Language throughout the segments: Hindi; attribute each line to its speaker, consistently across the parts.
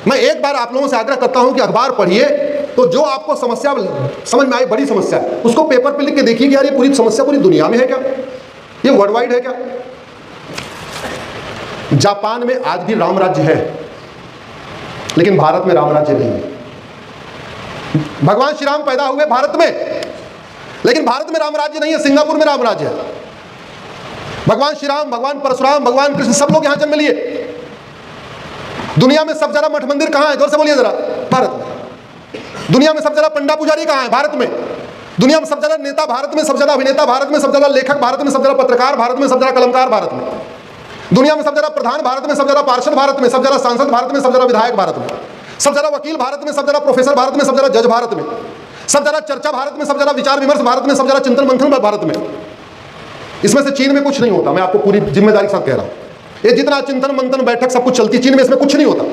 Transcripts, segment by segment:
Speaker 1: मैं एक बार आप लोगों से आग्रह करता हूं कि अखबार पढ़िए, तो जो आपको समस्या समझ में आई, बड़ी समस्या है, उसको पेपर पे लिख के देखिए कि यार ये पूरी समस्या पूरी दुनिया में है क्या, ये वर्ल्ड वाइड है क्या। जापान में आज भी राम राज्य है, लेकिन भारत में राम राज्य नहीं है। भगवान श्री राम पैदा हुए भारत में, लेकिन भारत में राम राज्य नहीं है, सिंगापुर में राम राज्य है। भगवान श्री राम, भगवान परशुराम, भगवान कृष्ण सब लोग यहां जन्म लिए। दुनिया में सबसे ज्यादा मठ मंदिर कहां है, जोर से बोलिए जरा, भारत में। दुनिया में सबसे ज्यादा पंडा पुजारी कहां है, भारत में। दुनिया में सबसे ज्यादा नेता भारत में, सबसे ज्यादा अभिनेता भारत में, सबसे ज्यादा लेखक भारत में, सबसे ज्यादा पत्रकार भारत में, सबसे ज्यादा कलमकार भारत में। दुनिया में सबसे ज्यादा प्रधान भारत में, सबसे ज्यादा पार्षद भारत में, सबसे ज्यादा सांसद भारत में, सबसे ज्यादा विधायक भारत में, सबसे ज्यादा वकील भारत में, सबसे ज्यादा प्रोफेसर भारत में, सबसे ज्यादा जज भारत में, सबसे ज्यादा चर्चा भारत में, सबसे ज्यादा विचार विमर्श भारत में, सबसे ज्यादा चिंतन मंथन भारत में। इसमें से चीन में कुछ नहीं होता, मैं आपको पूरी जिम्मेदारी के साथ कह रहा हूं। ये जितना चिंतन मंथन बैठक सब कुछ चलती, चीन में इसमें कुछ नहीं होता।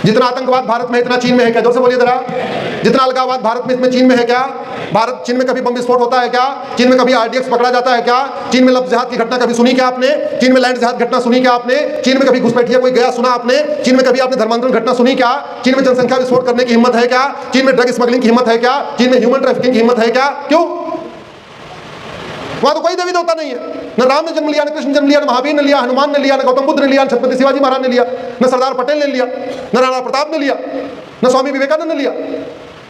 Speaker 1: जितना आतंकवाद भारत में इतना चीन में है क्या, जोर से बोलिए जरा। जितना अलगाववाद भारत में इतने चीन में है क्या। भारत, चीन में कभी बम विस्फोट होता है क्या, चीन में कभी आरडीएक्स पकड़ा जाता है क्या, चीन में लफ्ज़ जिहाद की घटना कभी सुनी क्या आपने, चीन में लैंड जिहाद घटना सुनी क्या आपने, चीन में कभी घुसपैठिया कोई गया सुना आपने, चीन में कभी आपने धर्मांतरण घटना सुनी क्या, चीन में जनसंख्या विस्फोट करने की हिम्मत है क्या, चीन में ड्रग स्मगलिंग की हिम्मत है क्या, चीन में ह्यूमन ट्रैफिकिंग की हिम्मत है क्या। क्यों? वहां तो कोई देवी देवता नहीं है। न राम ने जन्म लिया, न कृष्ण जन्म लिया, न महावीर ने लिया, हनुमान ने लिया, न गौतम बुद्ध ने लिया, न छत्रपति शिवाजी महाराज ने लिया, न सरदार पटेल ने लिया, न राणा प्रताप ने लिया, न स्वामी विवेकानंद ने लिया।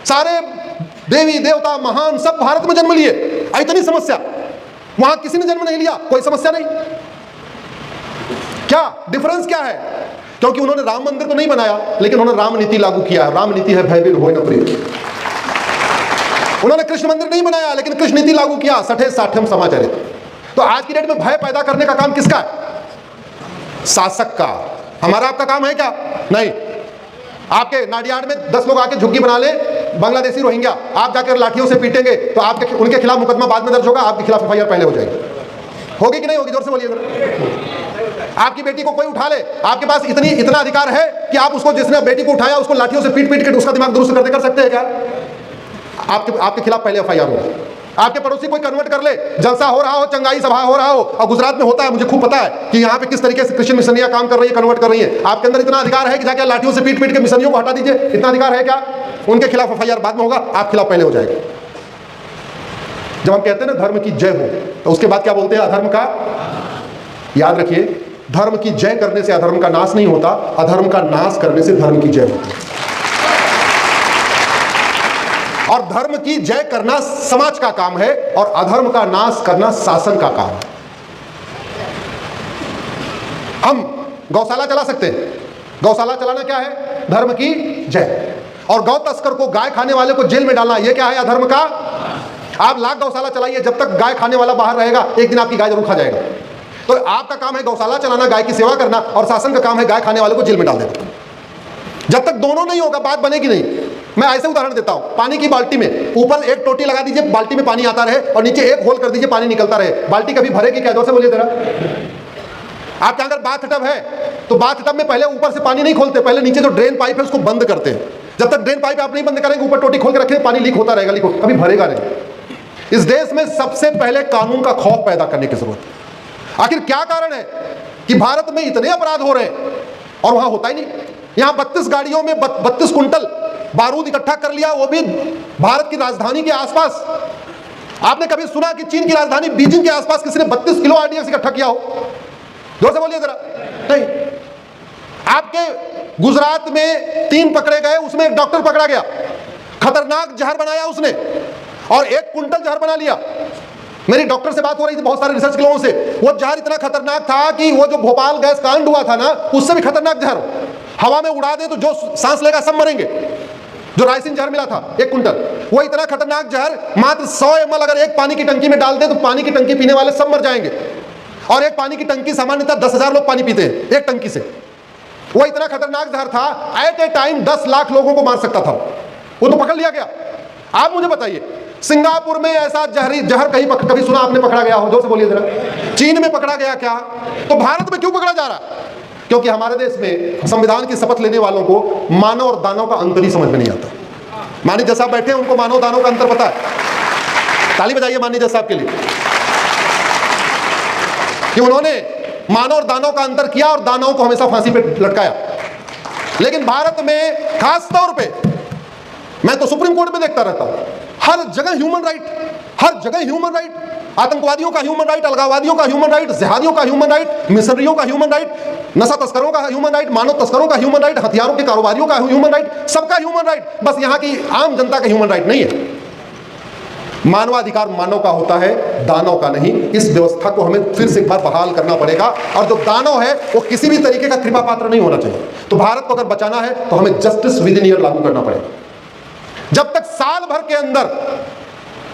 Speaker 1: सारे देवी देवता महान सब भारत में जन्म लिए। इतनी समस्या, वहां किसी ने जन्म नहीं लिया, कोई समस्या नहीं। क्या डिफरेंस क्या है? क्योंकि उन्होंने राम मंदिर तो नहीं बनाया, लेकिन उन्होंने राम नीति लागू किया। राम नीति है भयभीर होय न प्रिय। उन्होंने कृष्ण मंदिर नहीं बनाया, लेकिन कृष्ण नीति लागू किया, सठे साठम समाचरित। तो आज की डेट में भय पैदा करने का काम किसका है? शासक का। हमारा आपका काम है क्या? नहीं। आपके नाडियाड में 10 लोग आके झुग्गी बना ले, बांग्लादेशी रोहिंग्या, आप जाकर लाठियों से पीटेंगे तो आपके उनके खिलाफ मुकदमा बाद में दर्ज होगा, आपके खिलाफ एफआईआर पहले हो जाएगी। होगी कि नहीं होगी? जोर से बोलिए। आपकी बेटी को कोई उठा ले, आपके पास इतना अधिकार है कि आप उसको, जिसने बेटी को उठाया उसको लाठियों से पीट के उसका दिमाग दुरुस्त कर सकते हैं क्या? आपके खिलाफ पहले एफआईआर होगा। आपके पड़ोसी कोई कन्वर्ट कर ले, जलसा हो रहा हो, चंगाई सभा हो रहा हो, और गुजरात में होता है, मुझे खूब पता है कि यहाँ पे किस तरीके से क्रिश्चियन मिशनरियां काम कर रही है, कन्वर्ट कर रही है। आपके अंदर इतना अधिकार है कि जाके लाठियों से पीट के मिशनरियों को हटा दीजिए। इतना अधिकार है क्या? उनके खिलाफ एफआईआर बाद में होगा, आप खिलाफ पहले हो जाएगा। जब हम कहते हैं ना धर्म की जय हो, तो उसके बाद क्या बोलते हैं? अधर्म का। याद रखिए, धर्म की जय करने से अधर्म का नाश नहीं होता, अधर्म का नाश करने से धर्म की जय होती है। और धर्म की जय करना समाज का काम है, और अधर्म का नाश करना शासन का काम है। हम गौशाला चला सकते हैं। गौशाला चलाना क्या है? धर्म की जय। और गौ तस्कर को, गाय खाने वाले को जेल में डालना, यह क्या है? अधर्म का। आप लाख गौशाला चलाइए, जब तक गाय खाने वाला बाहर रहेगा, एक दिन आपकी गाय जरूर खा जाएगा। तो आपका काम है गौशाला चलाना, गाय की सेवा करना, और शासन का काम है गाय खाने वाले को जेल में डाल देना। जब तक दोनों नहीं होगा, बात बनेगी नहीं। मैं ऐसे उदाहरण देता हूं, पानी की बाल्टी में ऊपर एक टोटी लगा दीजिए, बाल्टी में पानी आता रहे, और नीचे एक होल कर दीजिए, पानी निकलता रहे। बाल्टी कभी भरेगी क्या? जोर से बोलिए जरा। आपके अगर बाथ टब है, तो बाथ टब में पहले ऊपर से पानी नहीं खोलते, पहले नीचे जो ड्रेन पाइप है उसको बंद करते हैं। जब तक ड्रेन पाइप आप नहीं बंद करेंगे, ऊपर टोटी खोल के रखें, पानी लीक होता रहेगा, कभी भरेगा नहीं। इस देश में सबसे पहले कानून का खौफ पैदा करने की जरूरत है। आखिर क्या कारण है कि भारत में इतने अपराध हो रहे हैं और वहां होता ही नहीं? यहां 32 गाड़ियों में 32 कुंटल बारूद इकट्ठा कर लिया, वो भी भारत की राजधानी के आसपास। आपने कभी सुना कि चीन की राजधानी बीजिंग के आसपास किसी ने 32 किलो आरडीएक्स इकट्ठा किया हो? जोर से बोलिए जरा। नहीं। आपके गुजरात में 3 पकड़े गए, उसमें एक डॉक्टर पकड़ा गया, खतरनाक जहर बनाया उसने, और 1 कुंटल जहर बना लिया। मेरी डॉक्टर से बात हो रही थी बहुत सारे रिसर्च के लोगों से। वो जहर इतना खतरनाक था कि वो जो भोपाल गैस कांड हुआ था ना, उससे भी खतरनाक जहर। हवा में उड़ा दे तो जो सांस लेगा सब मरेंगे। जो राइसिन जहर मिला था 1 कुंटल, वो इतना खतरनाक जहर मात्र 100 ml अगर एक पानी की टंकी में डाल दे तो पानी की टंकी पीने वाले सब मर जाएंगे। और एक पानी की टंकी सामान्यतः 10,000 लोग पानी पीते हैं एक टंकी से। वो इतना खतरनाक जहर था, एट ए टाइम 10 लाख लोगों को मार सकता था। वो तो पकड़ लिया गया। आप मुझे बताइए, सिंगापुर में ऐसा जहर कभी सुना आपने पकड़ा गया हो? जोर से बोलिए जरा। चीन में पकड़ा गया क्या? तो भारत में क्यों पकड़ा जा रहा? क्योंकि हमारे देश में संविधान की शपथ लेने वालों को मानव और दानव का अंतर ही समझ में नहीं आता। मानी जज साहब बैठे हैं, उनको मानव दानव का अंतर पता है। ताली बजाइए मानी जज साहब के लिए कि उन्होंने मानव और दानव का अंतर किया और दानव को हमेशा फांसी पे लटकाया। लेकिन भारत में खास तौर पे मैं तो सुप्रीम कोर्ट में देखता रहता हूं, हर जगह ह्यूमन राइट, हर जगह ह्यूमन राइट, आतंकवादियों का ह्यूमन राइट, अलगाववादियों का ह्यूमन राइट, जिहादियों का ह्यूमन राइट, मिशनरियों का ह्यूमन राइट, नशा तस्करों का ह्यूमन राइट, मानव तस्करों का ह्यूमन राइट, हथियारों के कारोबारियों का ह्यूमन राइट, सबका ह्यूमन राइट, बस यहां की आम जनता का ह्यूमन राइट नहीं है। मानवाधिकार मानव का होता है, दानव का नहीं। इस व्यवस्था को हमें फिर से एक बार बहाल करना पड़ेगा, और जो दानव है वो किसी भी तरीके का कृपा पात्र नहीं होना चाहिए। तो भारत को अगर बचाना है तो हमें जस्टिस विद इन ईयर लागू करना पड़ेगा। जब तक साल भर के अंदर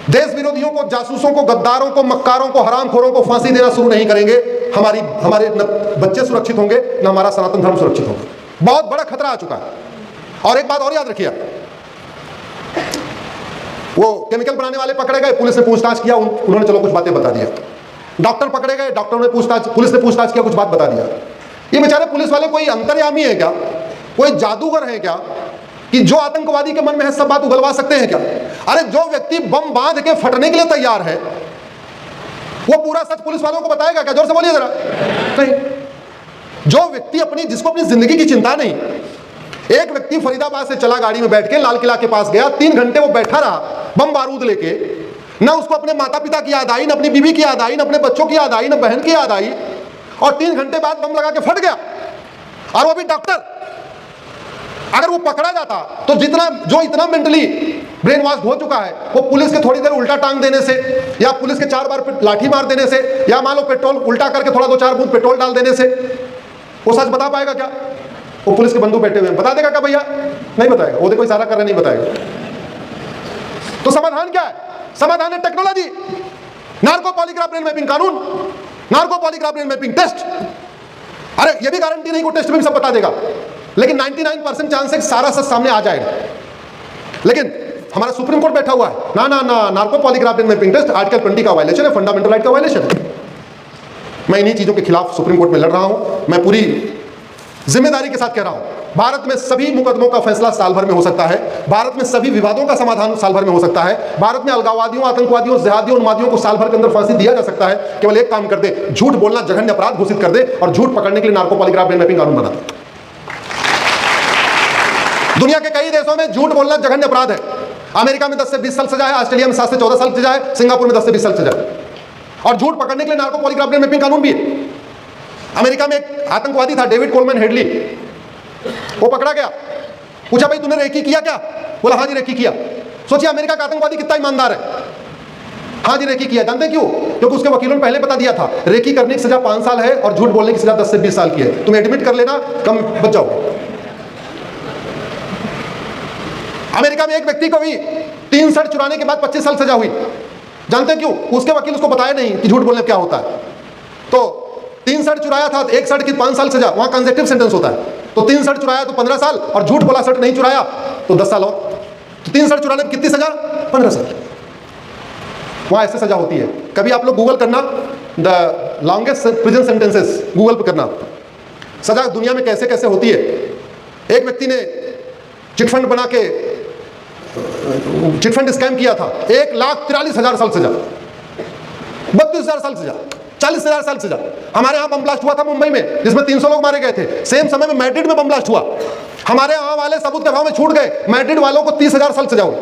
Speaker 1: देश विरोधियों को, जासूसों को, गद्दारों को, मक्कारों को, हरामखोरों को फांसी देना शुरू नहीं करेंगे, हमारे न बच्चे सुरक्षित होंगे, न हमारा सनातन धर्म सुरक्षित होगा। बहुत बड़ा खतरा आ चुका है। और एक बात और याद रखिए, वो केमिकल बनाने वाले पकड़े गए, पुलिस ने पूछताछ किया, उन्होंने चलो कुछ बातें बता दिया। डॉक्टर पकड़े गए, डॉक्टरों ने पूछताछ, पुलिस ने पूछताछ किया, कुछ बात बता दिया। ये बेचारे पुलिस वाले कोई अंतर्यामी है क्या, कोई जादूगर है क्या कि जो आतंकवादी के मन में है सब बात उगलवा सकते हैं क्या? अरे जो व्यक्ति बम बांध के फटने के लिए तैयार है वो पूरा सच पुलिस वालों को बताएगा क्या? जोर से बोलिए जरा। नहीं। जो व्यक्ति जिसको अपनी जिंदगी की चिंता नहीं, एक व्यक्ति फरीदाबाद से चला गाड़ी में बैठ के लाल किला के पास गया, 3 घंटे वो बैठा रहा बम बारूद लेके, ना उसको अपने माता पिता की याद आई, ना अपनी बीवी की याद आई, ना अपने बच्चों की याद आई, ना बहन की याद आई, और 3 घंटे बाद बम लगा के फट गया, और वो भी डॉक्टर। अगर वो पकड़ा जाता तो जो इतना मेंटली ब्रेन वॉश हो चुका है, वो पुलिस के थोड़ी देर उल्टा टांग देने से, या पुलिस के 4 बार लाठी मार देने से, या मान लो पेट्रोल उल्टा करके थोड़ा 2-4 बूंद पेट्रोल डाल देने से, वो सच बता पाएगा क्या? वो पुलिस के बंधु बैठे हुए हैं, बता देगा क्या भैया? नहीं बताएगा। वो देखो इशारा कर रहे, नहीं बताएगा। तो समाधान क्या है? समाधान है technology, narco polygraph brain mapping कानून, narco polygraph brain mapping test. अरे ये भी गारंटी नहीं को टेस्ट में भी सब बता देगा, लेकिन 99% चांस है कि सारा सच सामने आ जाएगा। लेकिन हमारा सुप्रीम कोर्ट बैठा हुआ है, ना ना ना, narco polygraph brain mapping test article 20 का वायलेशन है, फंडामेंटल राइट का वायलेशन है। मैं इन्हीं चीजों के खिलाफ सुप्रीम कोर्ट में लड़ रहा हूं। मैं पूरी जिम्मेदारी के साथ कह रहा हूं, भारत में सभी मुकदमों का फैसला साल भर में हो सकता है, भारत में सभी विवादों का समाधान साल भर में हो सकता है, भारत में अलगाववादियों, आतंकवादियों, जिहादियों, उन्मादियों को साल भर के अंदर फांसी दिया जा सकता है। केवल एक काम कर दे, झूठ बोलना जघन्य अपराध घोषित कर दे, और झूठ पकड़ने के लिए नार्को पॉलीग्राफ ब्रेन मैपिंग कानून बना दे। दुनिया के कई देशों में झूठ बोलना जघन्य अपराध है। अमेरिका में 10 से 20 साल सजा है, ऑस्ट्रेलिया में 7 से 14 साल सजा है, सिंगापुर में 10 से 20 साल सजा है, और झूठ पकड़ने के लिए नार्को पॉलीग्राफ ब्रेन मैपिंग कानून भी है। अमेरिका में एक आतंकवादी था डेविड कोलमैन हेडली, वो पकड़ा गया, पूछा भाई तूने रेकी किया क्या? बोला हाँ जी रेकी किया। सोचिए अमेरिका का आतंकवादी कितना ईमानदार है, हाँ जी रेकी किया। जानते क्यों? क्योंकि उसके वकीलों ने पहले बता दिया था रेकी करने की सजा 5 साल है और झूठ बोलने की सजा 10 से 20 साल की है, तुम एडमिट कर लेना, कम बच जाओगे। अमेरिका में एक व्यक्ति को भी 3 शर्ट चुराने के बाद 25 साल सजा हुई। जानते क्यों? उसके वकील उसको बताया नहीं कि झूठ बोलने क्या होता है। तो 3 शर्ट चुराया था, 1 शर्ट की 5 साल सजा, वहां कंसेक्टिव सेंटेंस होता है। तो 3 शर्ट चुराया तो 15 साल, और झूठ बोला शर्ट नहीं चुराया तो 10 साल और। तो 3 शर्ट चुराने में कितनी सजा? 15 साल। वहां ऐसे सजा होती है। कभी आप लोग गूगल करना, the longest prison sentences, Google पर करना, सजा दुनिया में कैसे कैसे होती है। एक व्यक्ति ने चिटफंड बना के चिटफंड स्कैम किया था, 1,43,000 साल सजा, 32,000 साल सजा, 40,000 साल सजा। हमारे यहाँ बम ब्लास्ट हुआ था मुंबई में, जिसमें 300 लोग मारे गए थे। सेम समय में मैड्रिड में बम ब्लास्ट हुआ, हमारे यहाँ वाले सबूत के भाव में छूट गए, मैड्रिड वालों को 30,000 साल सजा हुई।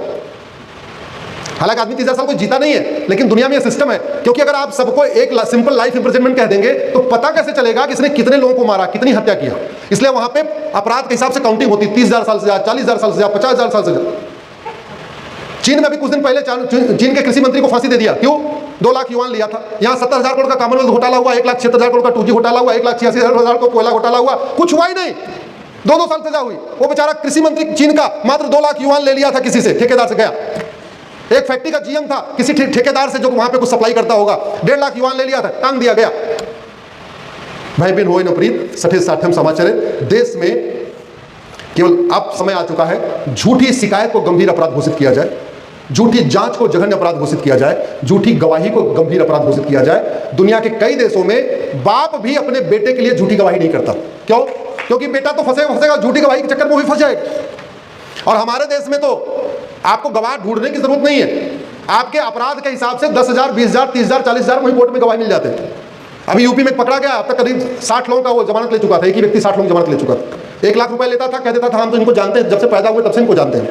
Speaker 1: हालांकि आदमी 30,000 साल कोई जीता नहीं है, लेकिन दुनिया में यह सिस्टम है। क्योंकि अगर आप सबको एक सिंपल लाइफ इंप्रिजनमेंट कह देंगे तो पता कैसे चलेगा कि इसने कितने लोगों को मारा, कितनी हत्या किया। इसलिए वहां पे अपराध के हिसाब से काउंटिंग होती, 30,000 साल सजा, 40,000 साल सजा, 50,000 साल सजा। चीन में अभी कुछ दिन पहले चीन के कृषि मंत्री को फांसी दे दिया। क्यों? 2 लाख युआन लिया था। यहाँ 70,000 करोड़ का कॉमनवेल्थ घोटाला हुआ, 1,76,000 करोड़ का 2G घोटाला हुआ, 1,86,000 का कोयला घोटाला हुआ, कुछ हुआ ही नहीं, 2-2 साल सजा हुई। वो बेचारा कृषि मंत्री चीन का मात्र 2 लाख युआन ले लिया था किसी से, ठेकेदार से गया। एक फैक्ट्री का जीएम था, किसी ठेकेदार से जो वहां पे कुछ सप्लाई करता होगा, 1.5 लाख युआन ले लिया था, टांग दिया गया। भाई बिन होए न प्रीत, सठे साठम समाचार। देश में केवल अब समय आ चुका है झूठी शिकायत को गंभीर अपराध घोषित किया जाए, झूठी जांच को जघन्य अपराध घोषित किया जाए, झूठी गवाही को गंभीर अपराध घोषित किया जाए। दुनिया के कई देशों में बाप भी अपने बेटे के लिए झूठी गवाही नहीं करता। क्यों? क्योंकि बेटा तो फंसेगा, झूठी गवाही के चक्कर में वो भी फंस जाएगा। और हमारे देश में तो आपको गवाह ढूंढने की जरूरत नहीं है, आपके अपराध के हिसाब से 10,000, 20,000, 30,000, 40,000 वहीं कोर्ट में गवाही मिल जाते हैं। अभी यूपी में पकड़ा गया, अब तक करीब 60 लोगों का वो जमानत ले चुका था, एक ही व्यक्ति 60 लोगों की जमानत ले चुका था। 1 लाख रुपए लेता था, कह देता था हम तो इनको जानते हैं, जब से पैदा हुए तब से इनको जानते हैं।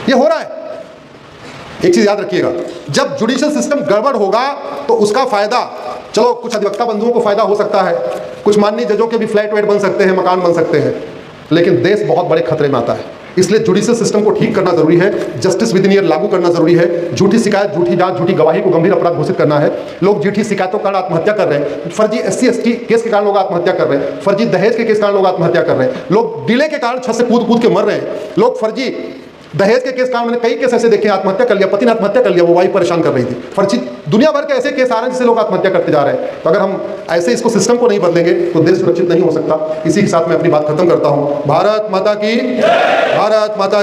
Speaker 1: ये हो रहा है। एक चीज याद रखिएगा, जब जुडिशियल सिस्टम गड़बड़ होगा तो उसका फायदा, चलो कुछ अधिवक्ता बंधुओं को फायदा हो सकता है, कुछ माननीय जजों के भी फ्लैट वेट बन सकते हैं, मकान बन सकते हैं, लेकिन देश बहुत बड़े खतरे में आता है। इसलिए जुडिशियल सिस्टम को ठीक करना जरूरी है, जस्टिस विद इन ईयर लागू करना जरूरी है। झूठी शिकायत, झूठी जांच, झूठी गवाही को गंभीर अपराध घोषित करना है। लोग झूठी शिकायतों के कारण आत्महत्या कर रहे हैं, फर्जी SC ST केस के कारण लोग आत्महत्या कर रहे हैं, फर्जी दहेज के केस के कारण लोग आत्महत्या कर रहे हैं, लोग डिले के कारण छत से कूद कूद के मर रहे हैं, लोग फर्जी दहेज के केस कारण, मैंने कई केस ऐसे देखे, आत्महत्या कर लिया, पति ने आत्महत्या कर लिया, वो वाइफ परेशान कर रही थी। फर्जी दुनिया भर के ऐसे केस आ रहे हैं जिससे लोग आत्महत्या करते जा रहे हैं। तो अगर हम ऐसे इसको सिस्टम को नहीं बदलेंगे तो देश सुरक्षित नहीं हो सकता। इसी के साथ मैं अपनी बात खत्म करता हूं। भारत माता की, भारत माता